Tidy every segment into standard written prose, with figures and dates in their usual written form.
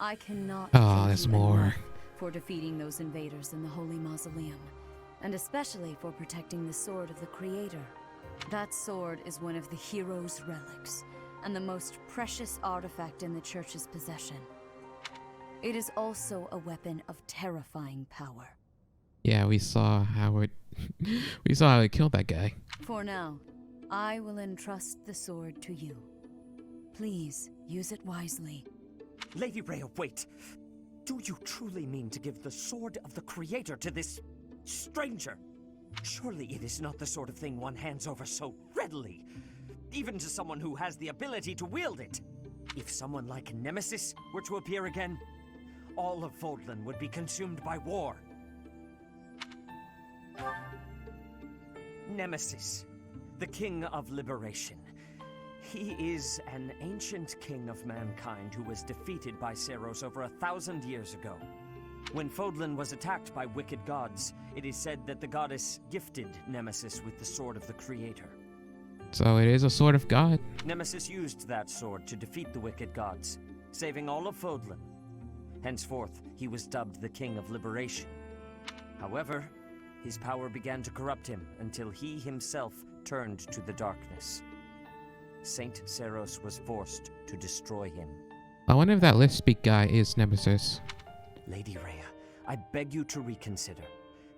I cannot Oh, thank there's you more. enough for defeating those invaders in the Holy Mausoleum, and especially for protecting the Sword of the Creator. That sword is one of the hero's relics, and the most precious artifact in the Church's possession. It is also a weapon of terrifying power. Yeah, we saw how it we saw how it killed that guy. For now, I will entrust the sword to you. Please use it wisely. Lady Rhea, wait. Do you truly mean to give the Sword of the Creator to this stranger? Surely it is not the sort of thing one hands over so readily, even to someone who has the ability to wield it. If someone like Nemesis were to appear again, all of Fodlan would be consumed by war. Nemesis, the King of Liberation. He is an ancient king of mankind who was defeated by Seiros over 1,000 years ago. When Fodlan was attacked by wicked gods, it is said that the goddess gifted Nemesis with the Sword of the Creator. So it is a sword of God. Nemesis used that sword to defeat the wicked gods, saving all of Fodlan. Henceforth, he was dubbed the King of Liberation. However, his power began to corrupt him until he himself turned to the darkness. Saint Seiros was forced to destroy him. I wonder if that lip speak guy is Nemesis. Lady Rhea, I beg you to reconsider.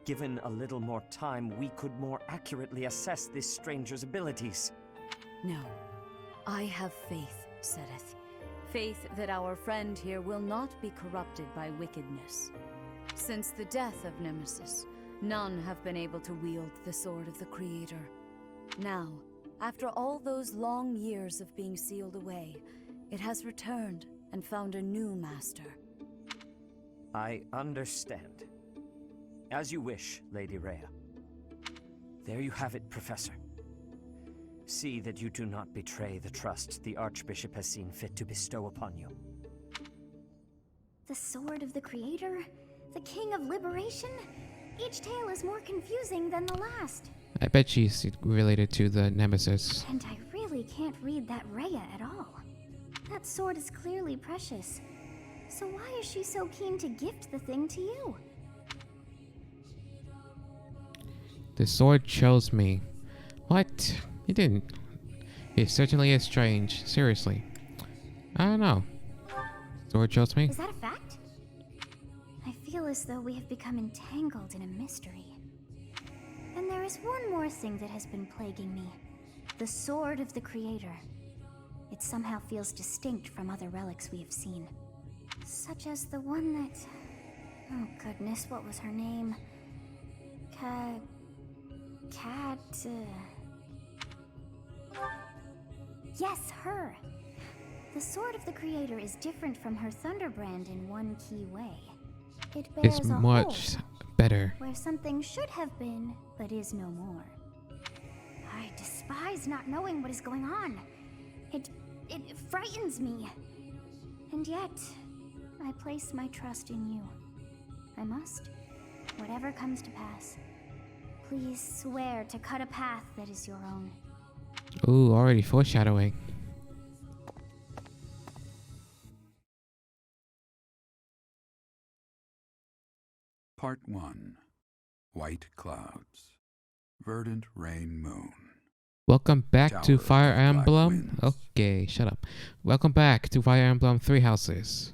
Given a little more time, we could more accurately assess this stranger's abilities. No. I have faith, Sedith. Faith that our friend here will not be corrupted by wickedness. Since the death of Nemesis, none have been able to wield the Sword of the Creator. Now, after all those long years of being sealed away, it has returned and found a new master. I understand. As you wish, Lady Rhea. There you have it, Professor. See that you do not betray the trust the Archbishop has seen fit to bestow upon you. The Sword of the Creator? The King of Liberation? Each tale is more confusing than the last. I bet she's related to the Nemesis. And I really can't read that Rhea at all. That sword is clearly precious. So why is she so keen to gift the thing to you? The sword chose me. What? It didn't. It certainly is strange. Seriously. I don't know. Sword chose me? Is that a fact? I feel as though we have become entangled in a mystery. And there is one more thing that has been plaguing me. The Sword of the Creator. It somehow feels distinct from other relics we have seen. Such as the one that... Oh goodness, what was her name? Yes, her! The Sword of the Creator is different from her Thunderbrand in one key way. It bears It's a much hole better. where something should have been, but is no more. I despise not knowing what is going on. It frightens me. And yet, I place my trust in you. I must, whatever comes to pass. Please swear to cut a path that is your own. Ooh, already foreshadowing. Part 1. White Clouds. Verdant Rain Moon. Welcome back to Tower of Fire Black Emblem. Winds. Okay, shut up. Welcome back to Fire Emblem Three Houses.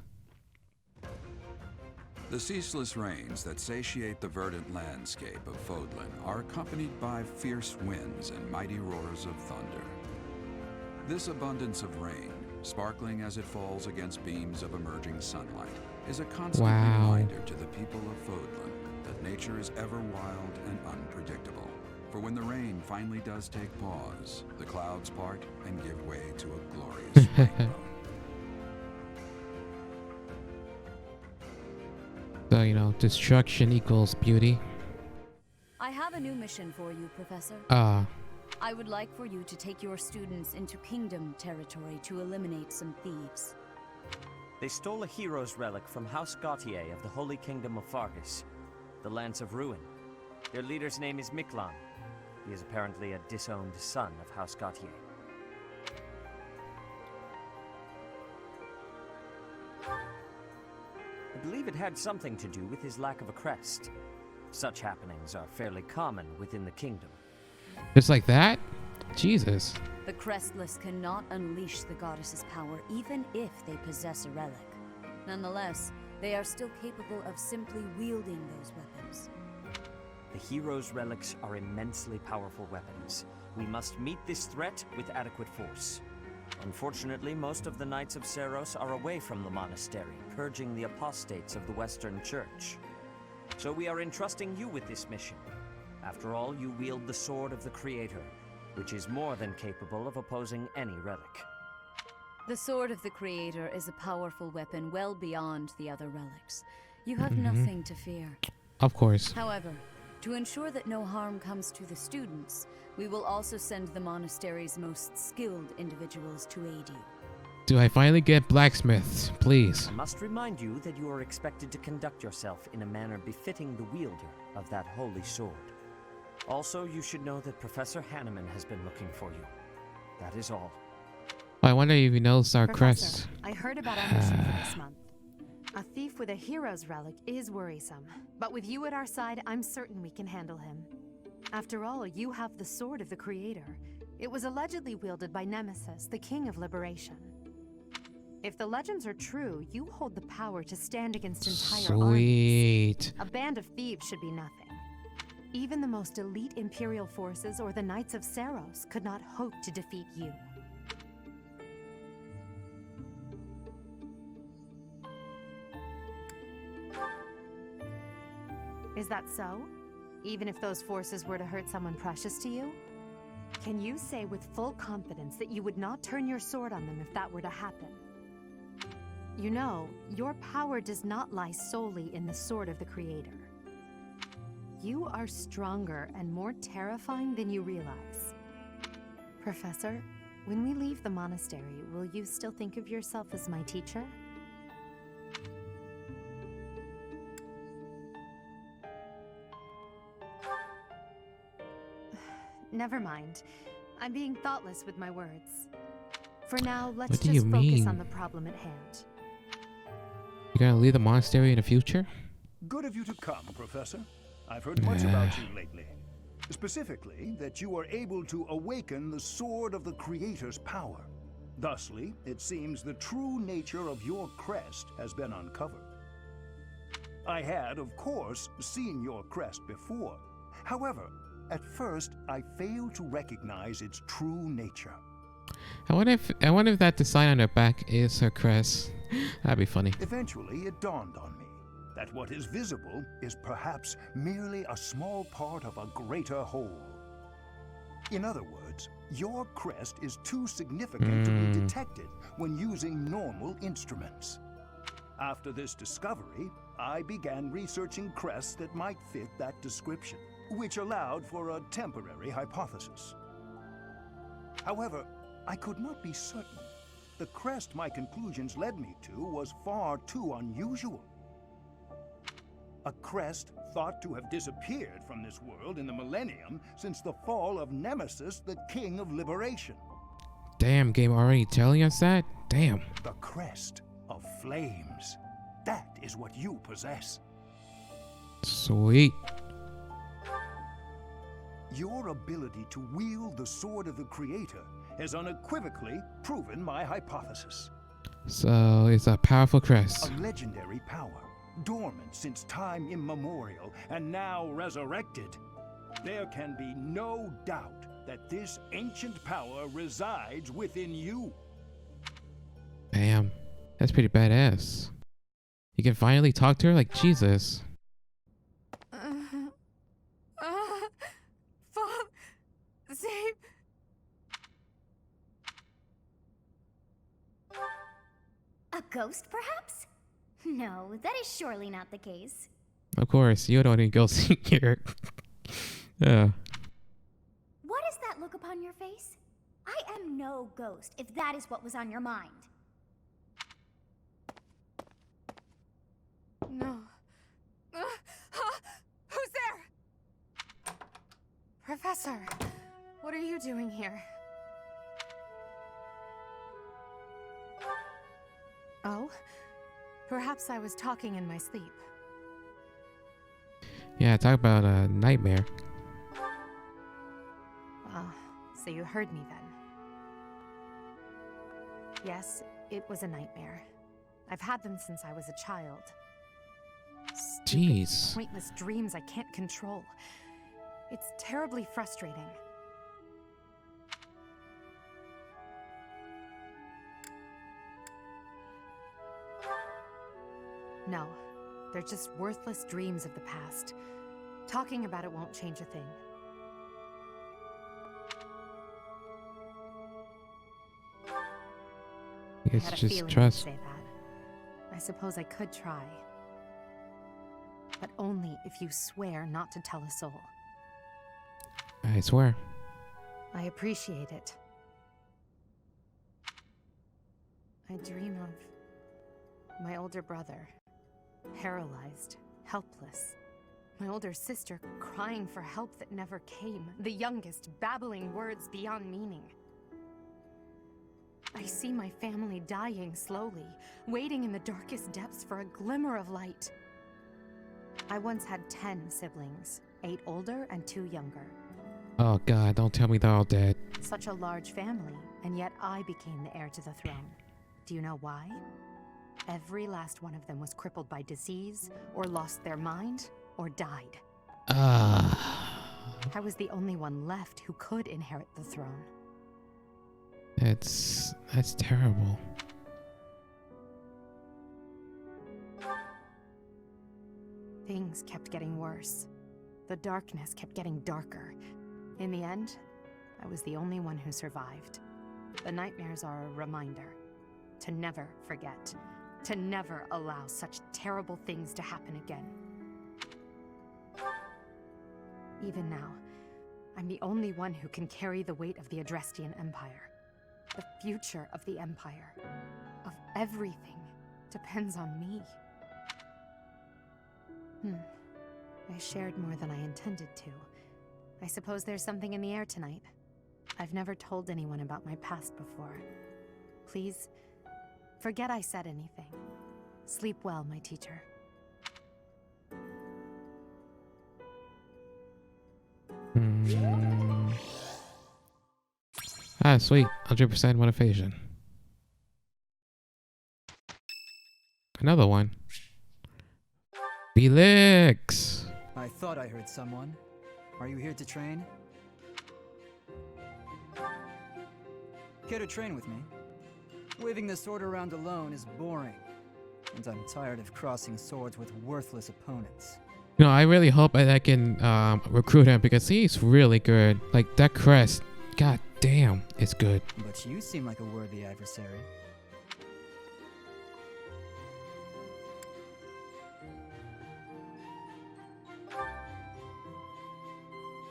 The ceaseless rains that satiate the verdant landscape of Fodlan are accompanied by fierce winds and mighty roars of thunder. This abundance of rain, sparkling as it falls against beams of emerging sunlight, is a constant reminder to the people of Fodlan that nature is ever wild and unpredictable. For when the rain finally does take pause, the clouds part and give way to a glorious rainbow. So, you know, destruction equals beauty. I have a new mission for you, Professor. I would like for you to take your students into Kingdom territory to eliminate some thieves. They stole a hero's relic from House Gautier of the Holy Kingdom of Fargus, the Lance of Ruin. Their leader's name is Miklan. He is apparently a disowned son of House Gautier. believe it had something to do with his lack of a crest. Such happenings are fairly common within the kingdom. Just like that? Jesus. The Crestless cannot unleash the goddess's power even if they possess a relic. Nonetheless, they are still capable of simply wielding those weapons. The hero's relics are immensely powerful weapons. We must meet this threat with adequate force. Unfortunately, most of the Knights of Seiros are away from the monastery, purging the apostates of the Western Church. So we are entrusting you with this mission. After all, you wield the Sword of the Creator, which is more than capable of opposing any relic. The Sword of the Creator is a powerful weapon well beyond the other relics. You have nothing to fear. Of course. However, to ensure that no harm comes to the students, we will also send the monastery's most skilled individuals to aid you. Do I finally get blacksmiths? Please. I must remind you that you are expected to conduct yourself in a manner befitting the wielder of that holy sword. Also, you should know that Professor Hanneman has been looking for you. That is all. I wonder if he knows our Professor, crest. I heard about our mission for this month. A thief with a hero's relic is worrisome, but with you at our side, I'm certain we can handle him. After all, you have the Sword of the Creator. It was allegedly wielded by Nemesis, the King of Liberation. If the legends are true, you hold the power to stand against entire armies. Sweet. A band of thieves should be nothing. Even the most elite Imperial forces or the Knights of Seiros could not hope to defeat you. Is that so? Even if those forces were to hurt someone precious to you? Can you say with full confidence that you would not turn your sword on them if that were to happen? You know, your power does not lie solely in the Sword of the Creator. You are stronger and more terrifying than you realize. Professor, when we leave the monastery, will you still think of yourself as my teacher? Never mind. I'm being thoughtless with my words. For now, let's What do just you focus mean? on the problem at hand. You gonna leave the monastery in the future? Good of you to come, Professor. I've heard much about you lately. Specifically, that you are able to awaken the Sword of the Creator's power. Thusly, it seems the true nature of your crest has been uncovered. I had, of course, seen your crest before. However, at first, I failed to recognize its true nature. I wonder if that design on her back is her crest. That'd be funny. Eventually, it dawned on me that what is visible is perhaps merely a small part of a greater whole. In other words, your crest is too significant to be detected when using normal instruments. After this discovery, I began researching crests that might fit that description, which allowed for a temporary hypothesis. However, I could not be certain. The crest my conclusions led me to was far too unusual. A crest thought to have disappeared from this world in the millennium since the fall of Nemesis, the King of Liberation. Damn, game already telling us that? Damn. The crest of flames. That is what you possess. Sweet. Your ability to wield the Sword of the Creator has unequivocally proven my hypothesis. So it's a powerful crest. A legendary power, dormant since time immemorial and now resurrected. There can be no doubt that this ancient power resides within you. Damn. That's pretty badass. You can finally talk to her like Jesus. Save. A ghost, perhaps? No, that is surely not the case. Of course, you don't need ghosts here. Yeah. What is that look upon your face? I am no ghost, if that is what was on your mind. No. Who's there? Professor, what are you doing here? Oh? Perhaps I was talking in my sleep. Yeah, talk about a nightmare. Ah, so you heard me then. Yes, it was a nightmare. I've had them since I was a child. Stupid, Jeez. pointless dreams I can't control. It's terribly frustrating. No, they're just worthless dreams of the past. Talking about it won't change a thing. I It's had a just feeling you'd trust. say that. I suppose I could try. But only if you swear not to tell a soul. I swear. I appreciate it. I dream of my older brother, paralyzed, helpless. My older sister crying for help that never came. The youngest babbling words beyond meaning. I see my family dying slowly, waiting in the darkest depths for a glimmer of light. I once had 10 siblings, 8 older and 2 younger. Oh god, don't tell me they're all dead. Such a large family, and yet I became the heir to the throne. Do you know why? Every last one of them was crippled by disease, or lost their mind, or died. I was the only one left who could inherit the throne. That's terrible. Things kept getting worse. The darkness kept getting darker. In the end, I was the only one who survived. The nightmares are a reminder to never forget, to never allow such terrible things to happen again. Even now, I'm the only one who can carry the weight of the Adrestian Empire. The future of the Empire, of everything, depends on me. I shared more than I intended to. I suppose there's something in the air tonight. I've never told anyone about my past before. Please, forget I said anything. Sleep well, my teacher. Ah, sweet. 100% motivation. Another one. Felix! I thought I heard someone. Are you here to train? Care to train with me? Waving the sword around alone is boring, and I'm tired of crossing swords with worthless opponents. You know, I really hope I can recruit him because he's really good. Like, that crest, god damn, it's good. But you seem like a worthy adversary.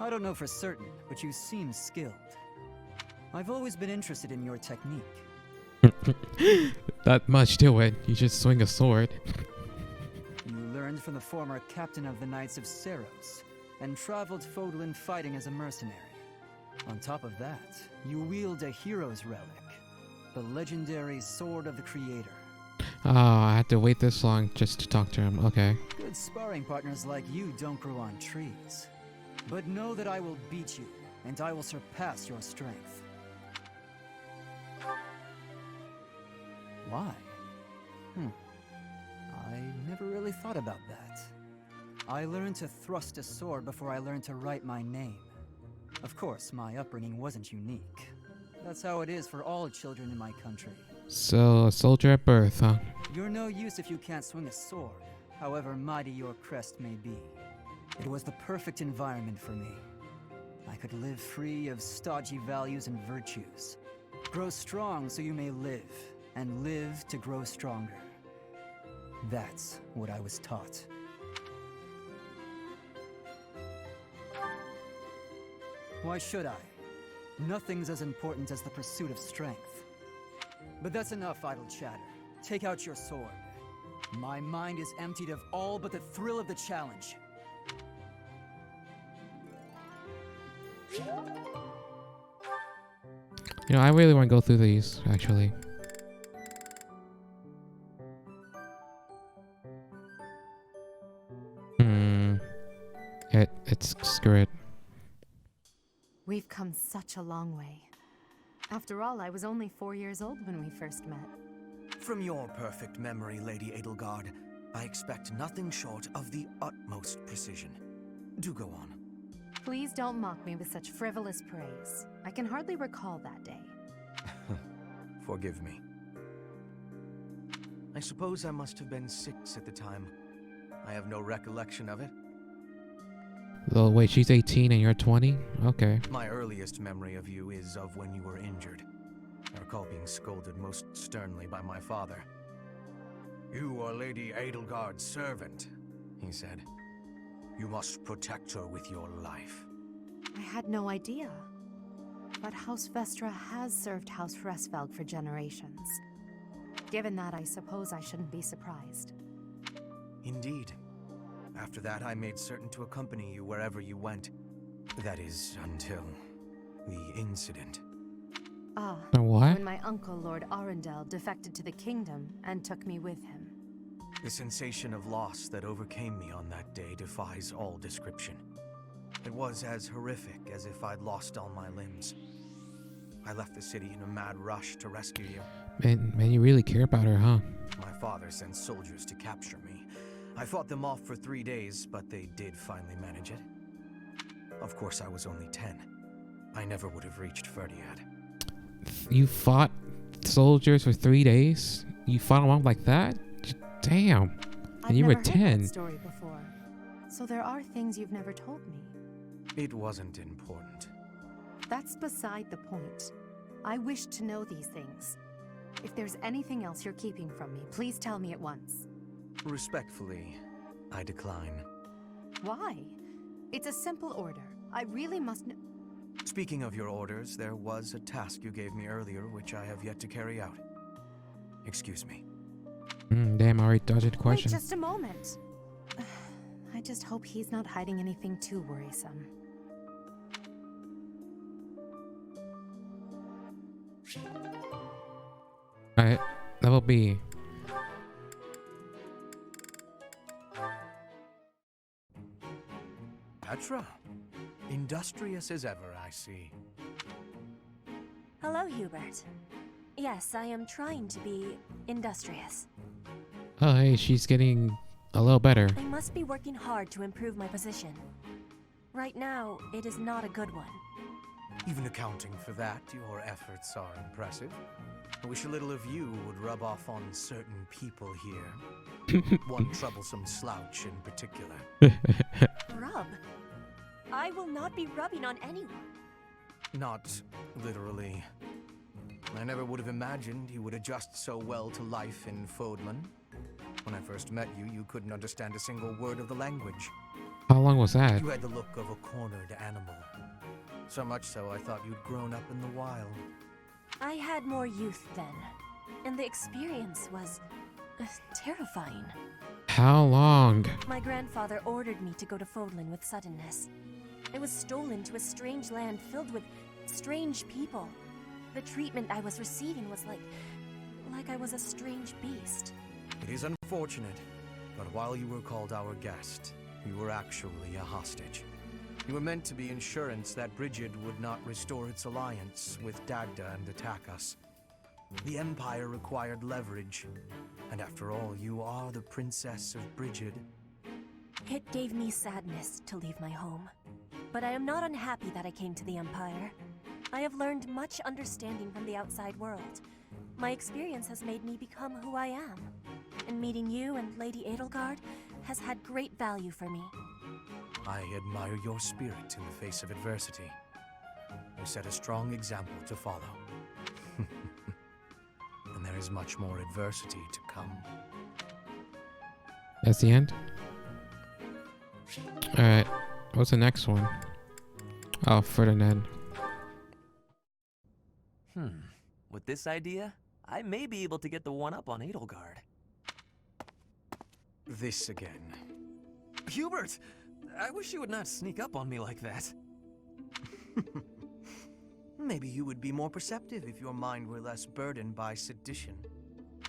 I don't know for certain, but you seem skilled. I've always been interested in your technique. Not much to it. You just swing a sword. You learned from the former captain of the Knights of Seros, and traveled Fodlan fighting as a mercenary. On top of that, you wield a hero's relic, the legendary Sword of the Creator. Oh, I had to wait this long just to talk to him. Okay. Good sparring partners like you don't grow on trees. But know that I will beat you, and I will surpass your strength. Why? I never really thought about that. I learned to thrust a sword before I learned to write my name. Of course, my upbringing wasn't unique. That's how it is for all children in my country. So, a soldier at birth, huh? You're no use if you can't swing a sword, however mighty your crest may be. It was the perfect environment for me. I could live free of stodgy values and virtues. Grow strong so you may live, and live to grow stronger. That's what I was taught. Why should I? Nothing's as important as the pursuit of strength. But that's enough idle chatter. Take out your sword. My mind is emptied of all but the thrill of the challenge. You know, I really want to go through these, actually. It's screw it. We've come such a long way. After all, I was only 4 years old when we first met. From your perfect memory, Lady Edelgard, I expect nothing short of the utmost precision. Do go on. Please don't mock me with such frivolous praise. I can hardly recall that day. Forgive me. I suppose I must have been 6 at the time. I have no recollection of it. Oh, wait, she's 18 and you're 20? Okay. My earliest memory of you is of when you were injured. I recall being scolded most sternly by my father. You are Lady Edelgard's servant, he said. You must protect her with your life. I had no idea. But House Vestra has served House Fresfelg for generations. Given that, I suppose I shouldn't be surprised. Indeed. After that, I made certain to accompany you wherever you went. That is, until the incident. Ah, What? when my uncle, Lord Arundel, defected to the kingdom and took me with him. The sensation of loss that overcame me on that day defies all description. It was as horrific as if I'd lost all my limbs. I left the city in a mad rush to rescue you. Man, you really care about her, huh? My father sent soldiers to capture me. I fought them off for 3 days, but they did finally manage it. Of course, I was only 10. I never would have reached Ferdiad. You fought soldiers for 3 days? You fought them off like that? Damn. I've And you were never heard 10. that story before. So there are things you've never told me. It wasn't important. That's beside the point. I wish to know these things. If there's anything else you're keeping from me, please tell me at once. Respectfully, I decline. Why? It's a simple order. I really must know. Speaking of your orders, there was a task you gave me earlier which I have yet to carry out. Excuse me. Damn, I already dodged the Wait question. just a moment. I just hope he's not hiding anything too worrisome. Alright, level B. Petra, industrious as ever, I see. Hello, Hubert. Yes, I am trying to be industrious. Oh, hey, she's getting a little better. I must be working hard to improve my position. Right now, it is not a good one. Even accounting for that, your efforts are impressive. I wish a little of you would rub off on certain people here. One troublesome slouch in particular. Rub? I will not be rubbing on anyone. Not literally. I never would have imagined you would adjust so well to life in Fodlan. When I first met you, you couldn't understand a single word of the language. How long was that? You had the look of a cornered animal. So much so, I thought you'd grown up in the wild. I had more youth then, and the experience was terrifying. How long? My grandfather ordered me to go to Fodlan with suddenness. I was stolen to a strange land filled with strange people. The treatment I was receiving was like I was a strange beast. It is unfortunate, but while you were called our guest, you were actually a hostage. You were meant to be insurance that Brigid would not restore its alliance with Dagda and attack us. The Empire required leverage, and after all, you are the Princess of Brigid. It gave me sadness to leave my home, but I am not unhappy that I came to the Empire. I have learned much understanding from the outside world. My experience has made me become who I am, and meeting you and Lady Edelgard has had great value for me. I admire your spirit in the face of adversity. You set a strong example to follow. And there is much more adversity to come. That's the end? Alright, what's the next one? Oh, Ferdinand. With this idea, I may be able to get the one up on Edelgard. This again. Hubert! I wish you would not sneak up on me like that. Maybe you would be more perceptive if your mind were less burdened by sedition.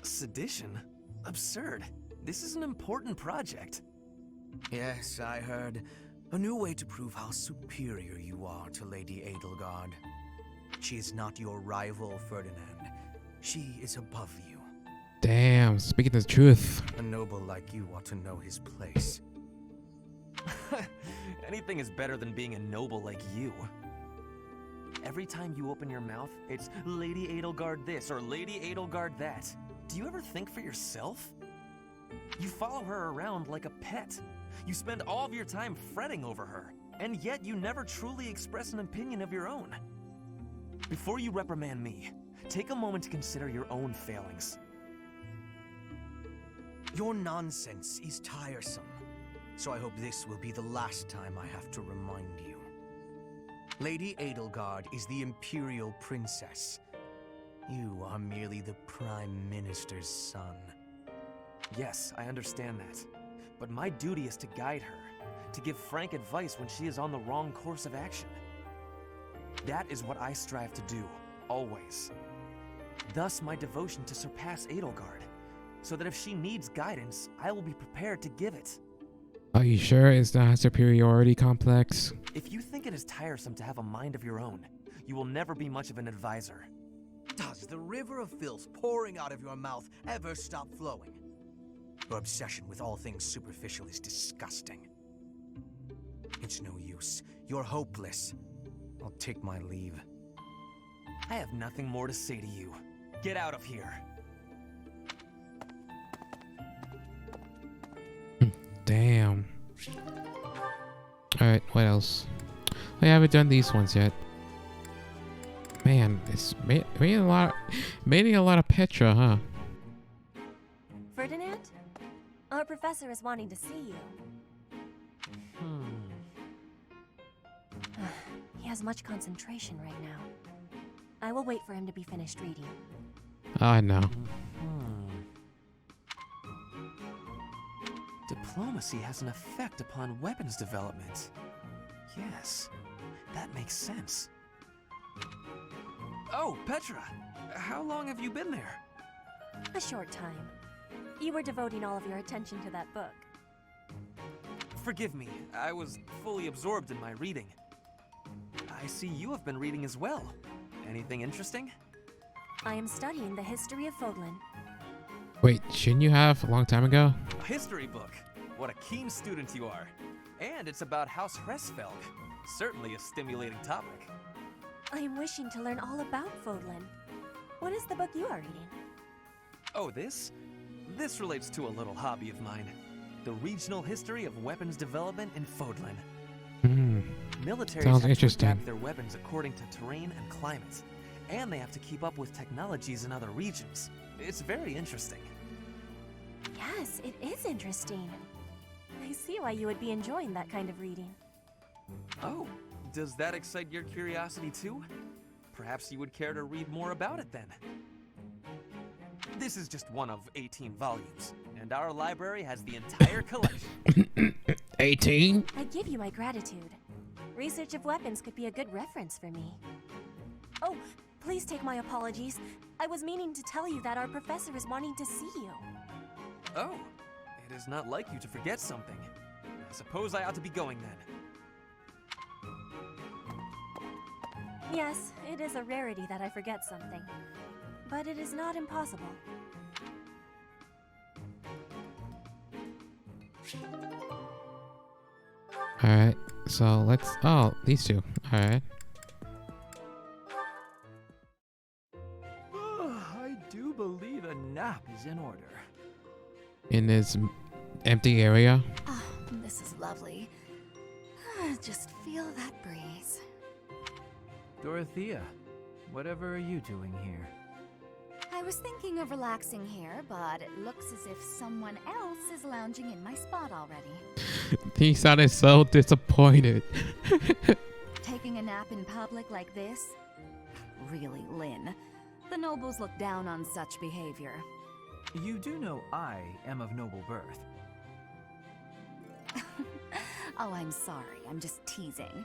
Sedition? Absurd. This is an important project. Yes, I heard. A new way to prove how superior you are to Lady Edelgard. She is not your rival, Ferdinand. She is above you. Damn, speaking the truth. A noble like you ought to know his place. Anything is better than being a noble like you. Every time you open your mouth, it's Lady Edelgard this or Lady Edelgard that. Do you ever think for yourself? You follow her around like a pet. You spend all of your time fretting over her, and yet you never truly express an opinion of your own. Before you reprimand me, take a moment to consider your own failings. Your nonsense is tiresome, so I hope this will be the last time I have to remind you. Lady Edelgard is the Imperial Princess. You are merely the Prime Minister's son. Yes, I understand that. But my duty is to guide her, to give frank advice when she is on the wrong course of action. That is what I strive to do, always. Thus my devotion to surpass Edelgard, so that if she needs guidance, I will be prepared to give it. Are you sure it's not a superiority complex? If you think it is tiresome to have a mind of your own, you will never be much of an advisor. Does the river of filth pouring out of your mouth ever stop flowing? Your obsession with all things superficial is disgusting. It's no use. You're hopeless. I'll take my leave. I have nothing more to say to you. Get out of here. Damn. Alright, what else? I haven't done these ones yet. Man, it's made a lot of Petra, huh? Ferdinand? Our professor is wanting to see you. He has much concentration right now. I will wait for him to be finished reading. I know. Diplomacy has an effect upon weapons development. Yes, that makes sense. Oh, Petra! How long have you been there? A short time. You were devoting all of your attention to that book. Forgive me, I was fully absorbed in my reading. I see you have been reading as well. Anything interesting? I am studying the history of Fodlan. Wait, shouldn't you have a long time ago? A history book. What a keen student you are. And it's about House Hresfelg. Certainly a stimulating topic. I am wishing to learn all about Fodlan. What is the book you are reading? Oh, this? This relates to a little hobby of mine. The regional history of weapons development in Fodlan. Militaries Sounds have to interesting. adapt their weapons according to terrain and climate. And they have to keep up with technologies in other regions. It's very interesting. Yes, it is interesting. I see why you would be enjoying that kind of reading. Oh, does that excite your curiosity too? Perhaps you would care to read more about it then. This is just one of 18 volumes, and our library has the entire collection. 18? I give you my gratitude. Research of weapons could be a good reference for me. Oh, please take my apologies. I was meaning to tell you that our professor is wanting to see you. Oh, it is not like you to forget something. I suppose I ought to be going then. Yes, it is a rarity that I forget something. But it is not impossible. Alright, so let's... Oh, these two. Alright. I do believe a nap is in order. In this empty area. Oh, this is lovely. Just feel that breeze. Dorothea, whatever are you doing here? I was thinking of relaxing here, but it looks as if someone else is lounging in my spot already. He sounded so disappointed. Taking a nap in public like this? Really, Lynn. The nobles look down on such behavior. You do know I am of noble birth. Oh, I'm sorry. I'm just teasing.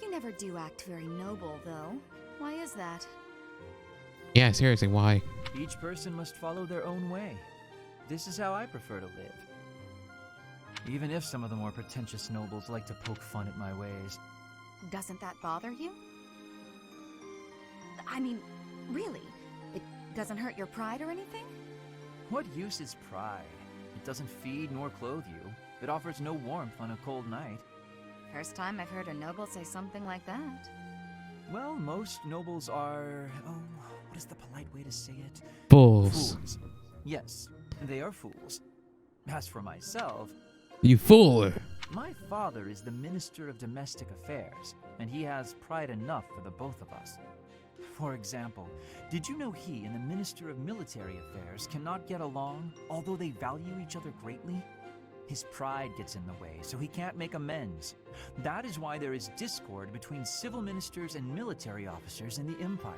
You never do act very noble, though. Why is that? Yeah, seriously, why? Each person must follow their own way. This is how I prefer to live. even if some of the more pretentious nobles like to poke fun at my ways. Doesn't that bother you? I mean, really? It doesn't hurt your pride or anything? What use is pride? It doesn't feed nor clothe you. It offers no warmth on a cold night. First time I've heard a noble say something like that. Well, most nobles are... oh, what is the polite way to say it? Fools. Fools. Yes, they are fools. As for myself... You fool! My father is the Minister of Domestic Affairs, and he has pride enough for the both of us. For example, did you know he and the Minister of Military Affairs cannot get along, although they value each other greatly? His pride gets in the way, so he can't make amends. That is why there is discord between civil ministers and military officers in the Empire.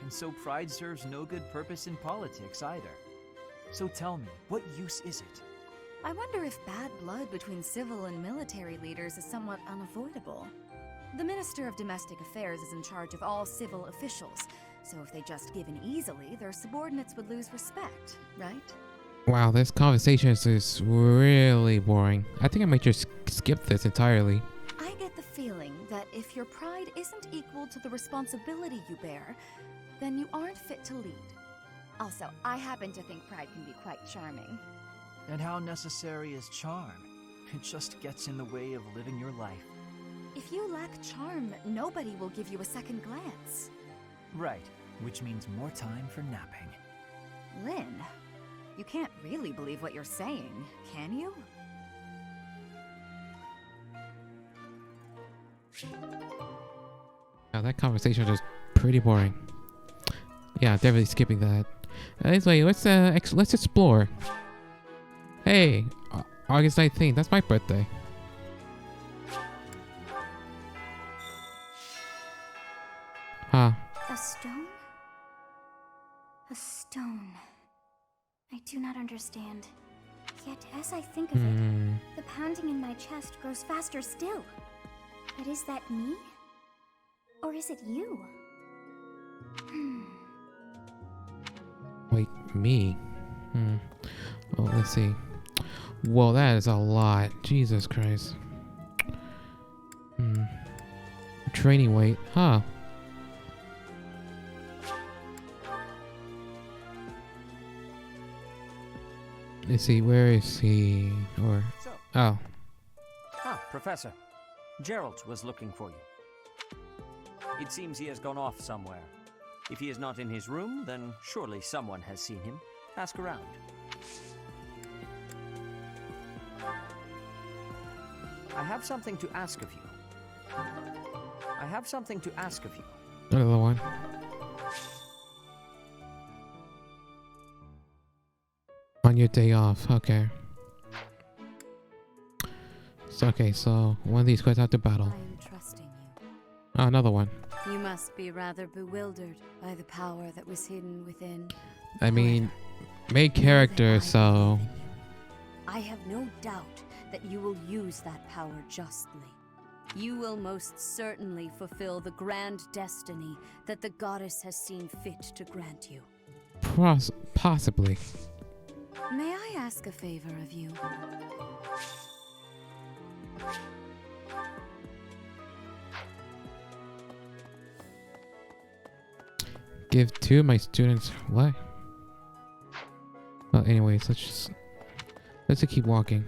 And so pride serves no good purpose in politics either. So tell me, what use is it? I wonder if bad blood between civil and military leaders is somewhat unavoidable. The Minister of Domestic Affairs is in charge of all civil officials, so if they just give in easily, their subordinates would lose respect, right? Wow, this conversation is really boring. I think I might just skip this entirely. I get the feeling that if your pride isn't equal to the responsibility you bear, then you aren't fit to lead. Also, I happen to think pride can be quite charming. And how necessary is charm? It just gets in the way of living your life. If you lack charm, nobody will give you a second glance. Right, which means more time for napping. Lynn, you can't really believe what you're saying, can you? Wow, that conversation was just pretty boring. Yeah, definitely skipping that. Anyway, let's explore. Hey, August 19th, that's my birthday. Huh. A stone? A stone. I do not understand. Yet, as I think of it, the pounding in my chest grows faster still. But is that me? Or is it you? Wait, me? Oh, let's see. Whoa, that is a lot. Jesus Christ. Training weight, huh? Let's see, where is he? Or So. oh, Ah, Professor. Geralt was looking for you. It seems he has gone off somewhere. If he is not in his room, then surely someone has seen him. Ask around. I have something to ask of you. I have something to ask of you. another one. On your day off, okay. So one of these goes out to battle. I am trusting you. Oh, another one. You must be rather bewildered by the power that was hidden within. I mean, However, main character, know that I so believe in you. I have no doubt that you will use that power justly. You will most certainly fulfill the grand destiny that the goddess has seen fit to grant you. possibly. May I ask a favor of you? Give two of my students what? Well, anyways, let's just keep walking.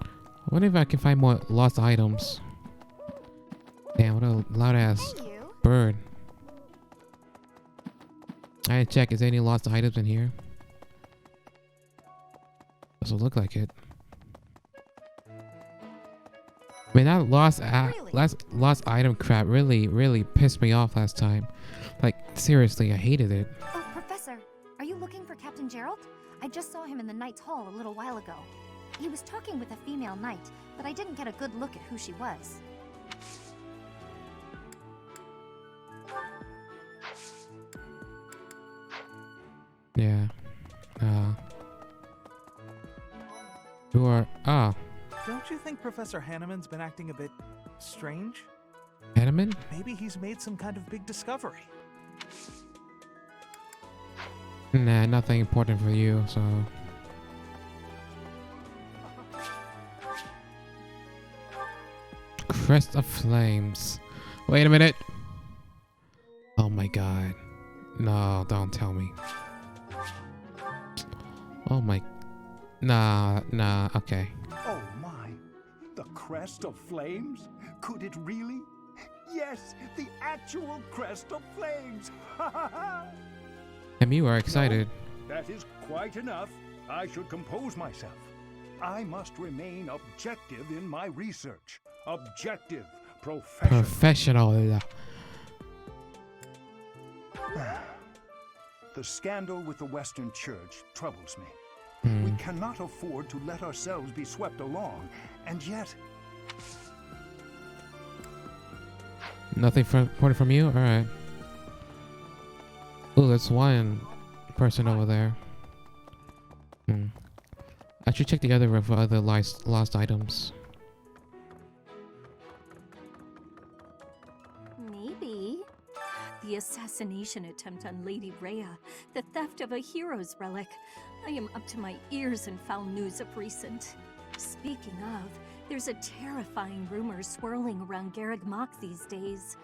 I wonder if I can find more lost items. Damn, what a loud ass Hey, you. bird. I didn't check. Is there any lost items in here? Doesn't look like it. I mean, that lost item crap really pissed me off last time. Like, seriously, I hated it. Oh, Professor, are you looking for Captain Gerald? I just saw him in the Knight's Hall a little while ago. He was talking with a female knight, but I didn't get a good look at who she was. Yeah. Who are... Ah. Don't you think Professor Hanneman's been acting a bit strange? Hanneman? Maybe he's made some kind of big discovery. Nah, nothing important for you, so... Crest of Flames. Wait a minute. Oh my god. No, don't tell me. Oh my. Nah, okay. Oh my, the Crest of Flames? Could it really? Yes, the actual Crest of Flames! Ha ha ha! And you are excited. No, that is quite enough. I should compose myself. I must remain objective in my research. Objective, professional. The scandal with the Western Church troubles me. We cannot afford to let ourselves be swept along, and yet... Nothing reported from you? Alright. Oh, there's one person over there. I should check the other lost items. Maybe. The assassination attempt on Lady Rhea, the theft of a hero's relic. I am up to my ears in foul news of recent. Speaking of, there's a terrifying rumor swirling around Garreg Mach these days.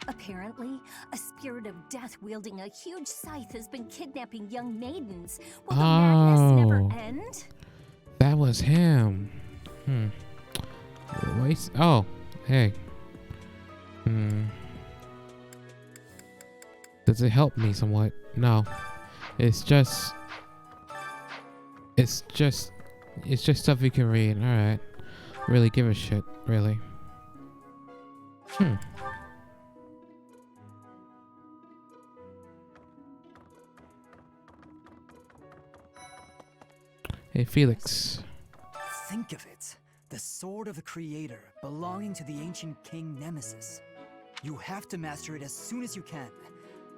Apparently, a spirit of death wielding a huge scythe has been kidnapping young maidens. Will the madness never end? That was him. Wait. Oh, hey. Does it help me somewhat? No. It's just stuff you can read. Alright. Really give a shit, really. Hey, Felix. Think of it. The sword of the Creator, belonging to the ancient king Nemesis. You have to master it as soon as you can.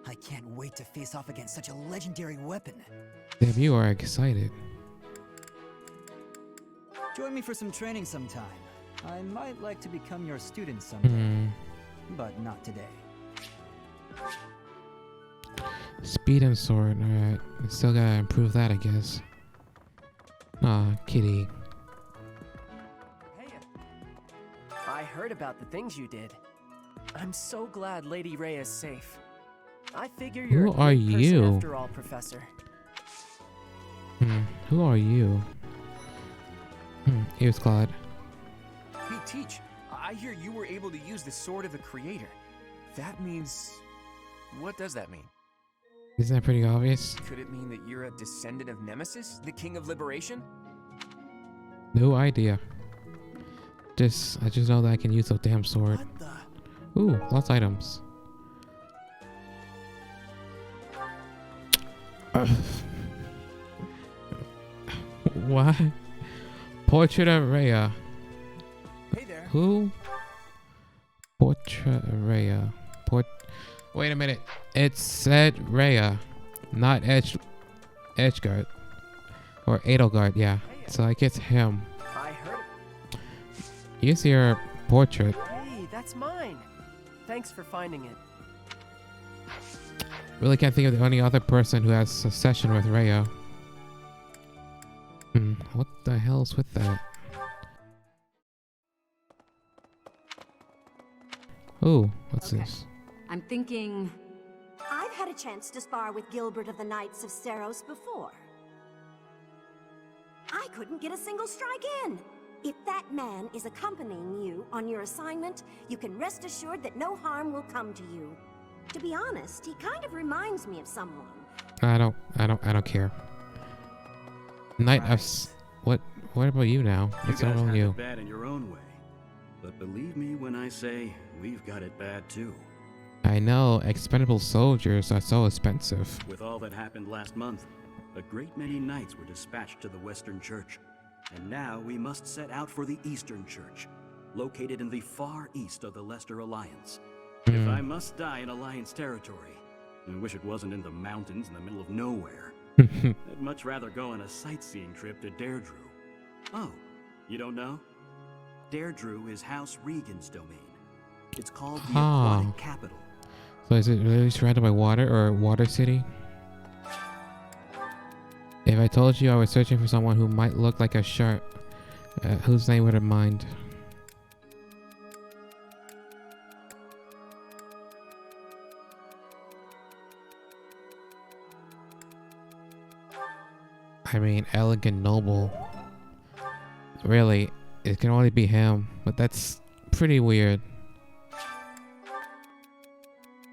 I can't wait to face off against such a legendary weapon. Damn, you are excited. Join me for some training sometime. I might like to become your student someday. But not today. Speed and sword. Alright. Still gotta improve that, I guess. Aw, kitty. Hey, I heard about the things you did. I'm so glad Lady Rhea is safe. I figure you're Who a good are person you? after all, Professor. Who are you? Here's Claude. Hey, Teach. I hear you were able to use the Sword of the Creator. That means... What does that mean? Isn't that pretty obvious? Could it mean that you're a descendant of Nemesis, the King of Liberation? No idea. I just know that I can use the damn sword. Ooh, lost items. What? Portrait of Rhea. Hey there. Who? Portrait of Rhea. Wait a minute. It said Rhea, not Edgeguard. Or Edelgard, yeah. So I guess him. I heard it. Use your portrait. Hey, that's mine. Thanks for finding it. Really can't think of the only other person who has a session with Rhea. What the hell's with that? Ooh, what's this? I'm thinking... I've had a chance to spar with Gilbert of the Knights of Seros before. I couldn't get a single strike in. If that man is accompanying you on your assignment, you can rest assured that no harm will come to you. To be honest, he kind of reminds me of someone. I don't care. Knight of what about you now? What's you guys wrong have with you? it bad in your own way. But believe me when I say we've got it bad too. I know, expendable soldiers are so expensive. With all that happened last month, a great many knights were dispatched to the Western Church. And now we must set out for the Eastern Church, located in the far east of the Leicester Alliance. If I must die in Alliance territory, I wish it wasn't in the mountains in the middle of nowhere. I'd much rather go on a sightseeing trip to Deirdre. Oh, you don't know? Deirdre is House Regan's domain. It's called the Aquatic Capital. So is it really surrounded by water or water city? If I told you I was searching for someone who might look like a shark, whose name would I mind? I mean, elegant noble. Really, it can only be him, but that's pretty weird.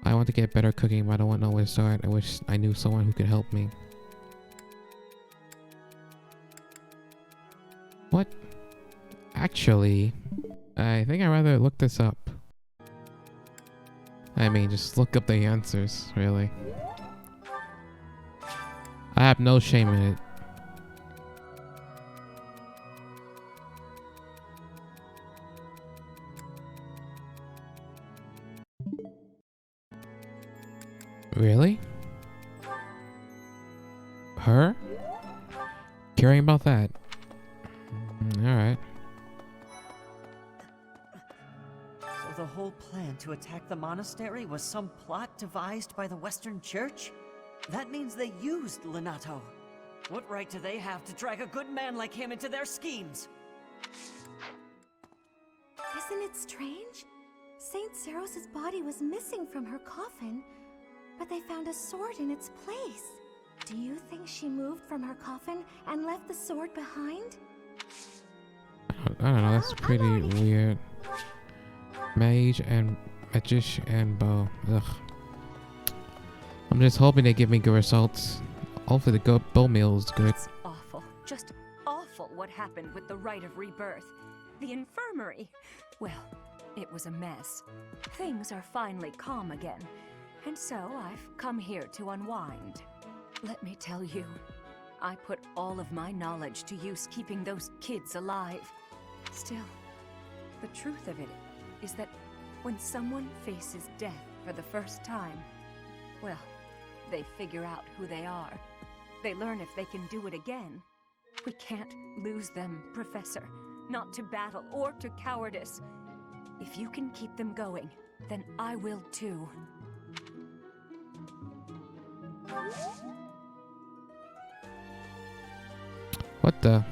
I want to get better cooking, but I don't know where to start. I wish I knew someone who could help me. What? Actually, I think I'd rather look this up. I mean, just look up the answers, really. I have no shame in it. Really? Her? Caring about that? Alright. So the whole plan to attack the monastery was some plot devised by the Western Church? That means they used Lenato. What right do they have to drag a good man like him into their schemes? Isn't it strange? Saint Seros' body was missing from her coffin, but they found a sword in its place. Do you think she moved from her coffin and left the sword behind? I don't know, that's pretty weird. Mage and magician and bow. Ugh. I'm just hoping they give me good results. Hopefully the bow meal is good. It's awful. Just awful what happened with the rite of rebirth. The infirmary. Well, it was a mess. Things are finally calm again. And so I've come here to unwind. Let me tell you, I put all of my knowledge to use keeping those kids alive. Still, the truth of it is that when someone faces death for the first time, well, they figure out who they are. They learn if they can do it again. We can't lose them, Professor. Not to battle or to cowardice. If you can keep them going, then I will too. What the?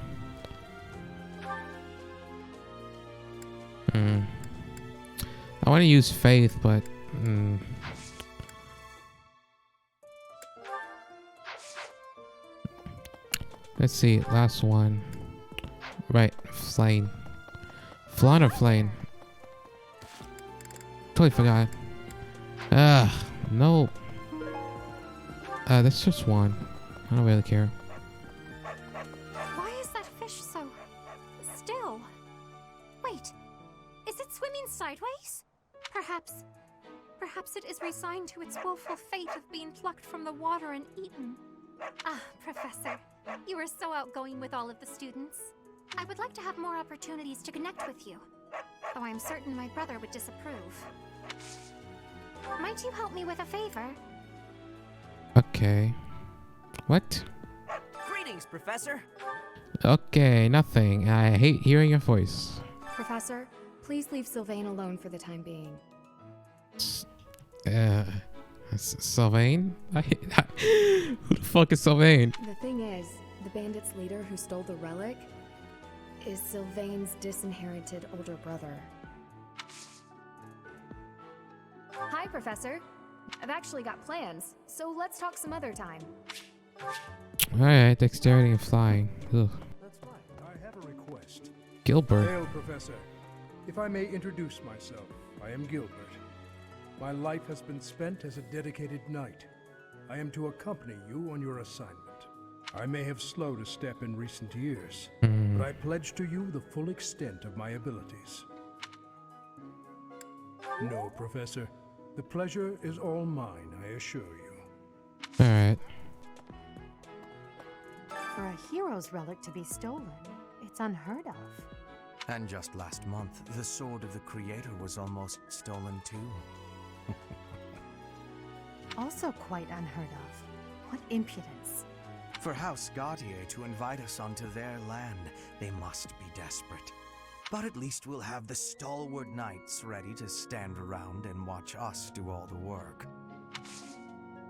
I want to use faith, but let's see, last one. Right, flame. Flan or flame? Totally forgot. No. That's just one. I don't really care. Why is that fish so still? Wait, is it swimming sideways? Perhaps it is resigned to its woeful fate of being plucked from the water and eaten. Ah, Professor, you are so outgoing with all of the students. I would like to have more opportunities to connect with you, though I am certain my brother would disapprove. Might you help me with a favor? Okay. What? Greetings, Professor. Okay, nothing. I hate hearing your voice. Professor, please leave Sylvain alone for the time being. Sylvain? Who the fuck is Sylvain? The thing is, the bandits' leader who stole the relic is Sylvain's disinherited older brother. Hi, Professor. I've actually got plans, so let's talk some other time. Alright, dexterity and flying. Ugh. That's right. I have a request. Gilbert. Hail, Professor. If I may introduce myself, I am Gilbert. My life has been spent as a dedicated knight. I am to accompany you on your assignment. I may have slowed a step in recent years, but I pledge to you the full extent of my abilities. No, Professor. The pleasure is all mine, I assure you. Alright. For a hero's relic to be stolen, it's unheard of. And just last month, the sword of the Creator was almost stolen too. Also quite unheard of. What impudence. For House Gautier to invite us onto their land, they must be desperate. But at least we'll have the stalwart knights ready to stand around and watch us do all the work.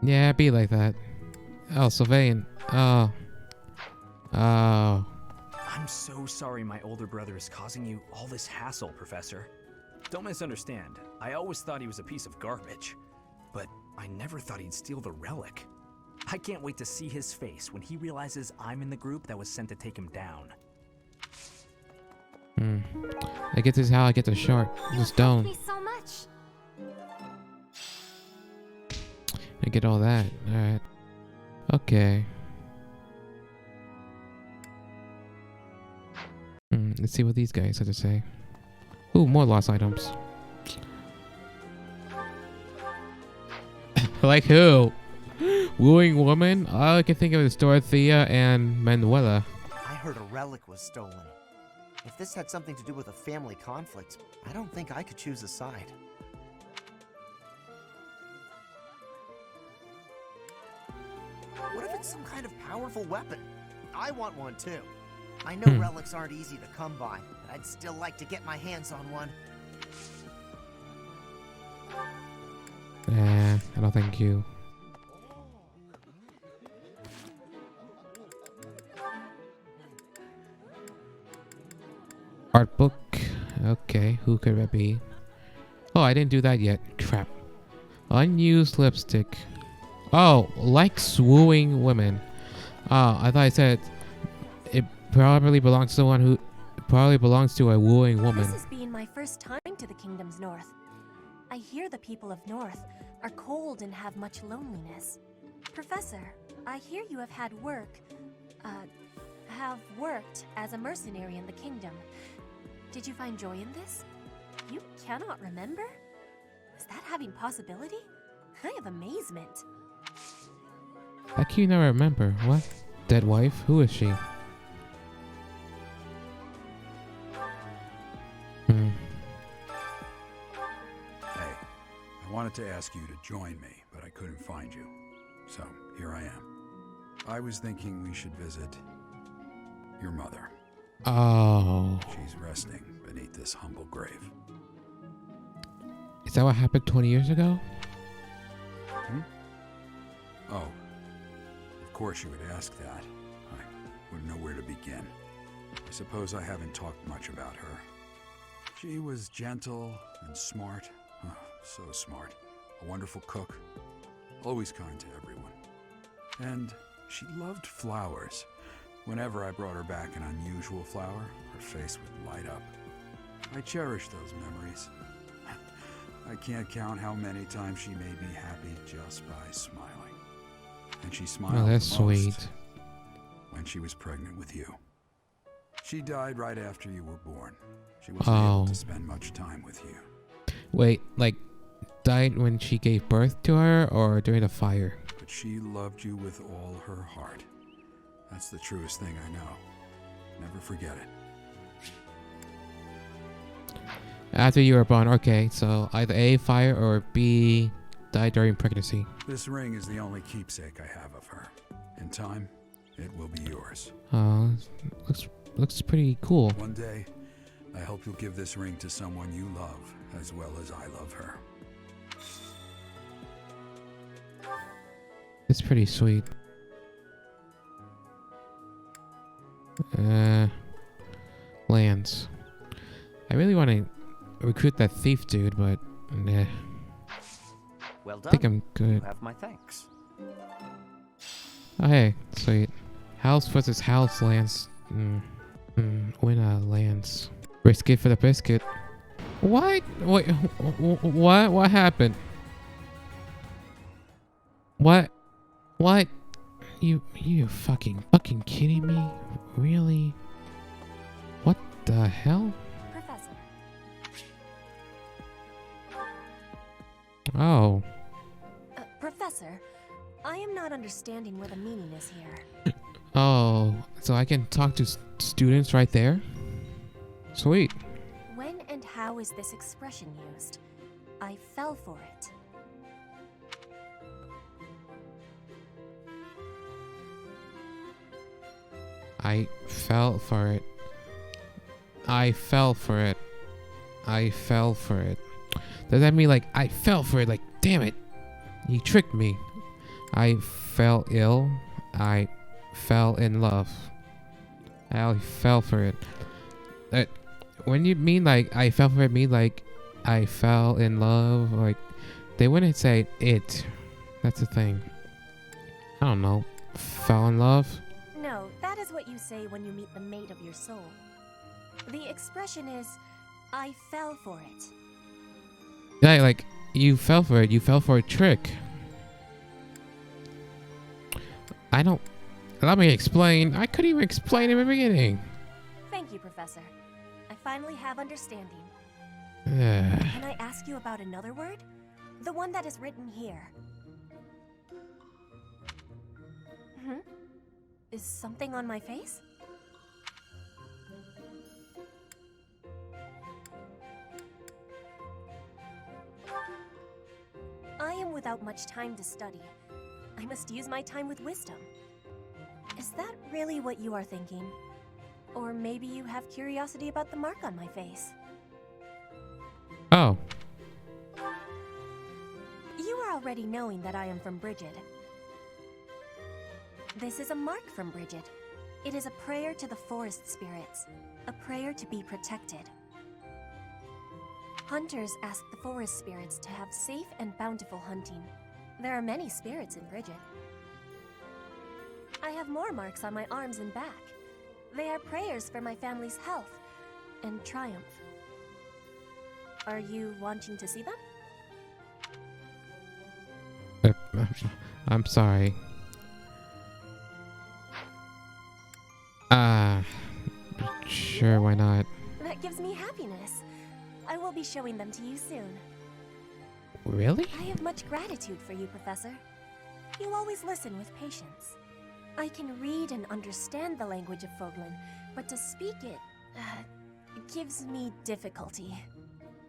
Yeah, be like that. Oh, Sylvain. Oh. Oh. I'm so sorry my older brother is causing you all this hassle, Professor. Don't misunderstand. I always thought he was a piece of garbage. But I never thought he'd steal the relic. I can't wait to see his face when he realizes I'm in the group that was sent to take him down. I guess this is how I get the shark, the stone. Me so much. I get all that. Alright. Okay. Let's see what these guys have to say. Ooh, more lost items. Like who? Wooing woman? All I can think of is Dorothea and Manuela. I heard a relic was stolen. If this had something to do with a family conflict, I don't think I could choose a side. What if it's some kind of powerful weapon? I want one too. I know relics aren't easy to come by, but I'd still like to get my hands on one. I don't thank you. Art book. Okay, who could it be? Oh, I didn't do that yet. Crap. Unused lipstick. Oh, like swooing women. Oh, I thought I said it probably belongs to someone who probably belongs to a wooing woman. This has been my first time to the Kingdom's North. I hear the people of North are cold and have much loneliness. Professor, I hear you have worked as a mercenary in the Kingdom. Did you find joy in this? You cannot remember? Is that having possibility? I have amazement. How can you never remember? What? Dead wife? Who is she? Hey, I wanted to ask you to join me, but I couldn't find you. So, here I am. I was thinking we should visit your mother. Oh. She's resting beneath this humble grave. Is that what happened 20 years ago? Oh, of course you would ask that. I wouldn't know where to begin. I suppose I haven't talked much about her. She was gentle and smart. Oh, so smart. A wonderful cook. Always kind to everyone. And she loved flowers. Whenever I brought her back an unusual flower, her face would light up. I cherish those memories. I can't count how many times she made me happy just by smiling. And she smiled Oh, that's the most sweet. when she was pregnant with you. She died right after you were born. She wasn't able to spend much time with you. Wait, like died when she gave birth to her or during the fire? But she loved you with all her heart. That's the truest thing I know. Never forget it. After you were born, okay, so either A, fire, or B, died during pregnancy. This ring is the only keepsake I have of her. In time, it will be yours. Looks pretty cool. One day, I hope you'll give this ring to someone you love as well as I love her. It's pretty sweet. Lands. I really want to recruit that thief dude, but nah. Well done. I think I'm good. You have my thanks. Oh, hey, sweet. House versus house lands. Win lands. Risk it for the biscuit. What? Wait, what? What happened? What? What? You fucking kidding me? Really? What the hell? Professor. Oh. Professor, I am not understanding where the meaning is here. Oh, so I can talk to students right there? Sweet. When and how is this expression used? I fell for it. I fell for it. I fell for it. I fell for it. Does that mean like I fell for it? Like, damn it. You tricked me. I fell ill. I fell in love. I fell for it. When you mean like I fell for it, mean like I fell in love? Like, they wouldn't say it. That's the thing. I don't know, fell in love? No, that is what you say when you meet the mate of your soul. The expression is, I fell for it. Yeah, like, you fell for it. You fell for a trick. I don't... Let me explain. I couldn't even explain in the beginning. Thank you, Professor. I finally have understanding. Yeah. Can I ask you about another word? The one that is written here. Is something on my face? I am without much time to study. I must use my time with wisdom. Is that really what you are thinking? Or maybe you have curiosity about the mark on my face. Oh. You are already knowing that I am from Brigid. This is a mark from Brigid. It is a prayer to the forest spirits, a prayer to be protected. Hunters ask the forest spirits to have safe and bountiful hunting. There are many spirits in Brigid. I have more marks on my arms and back. They are prayers for my family's health and triumph. Are you wanting to see them? I'm sorry. Sure, why not? That gives me happiness. I will be showing them to you soon. Really? I have much gratitude for you, Professor. You always listen with patience. I can read and understand the language of Foglin, but to speak it gives me difficulty.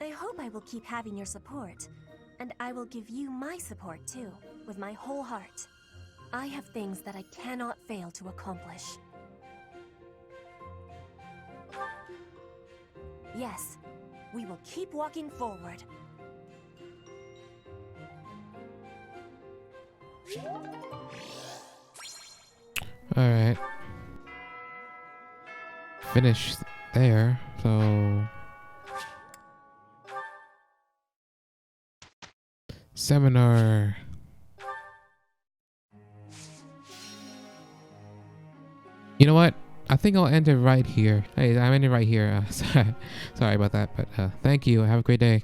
I hope I will keep having your support, and I will give you my support too, with my whole heart. I have things that I cannot fail to accomplish. Yes, we will keep walking forward. Alright. Finish there, so... Seminar. You know what? I think I'll end it right here. Hey, I'm ending right here. Sorry about that, but thank you. Have a great day.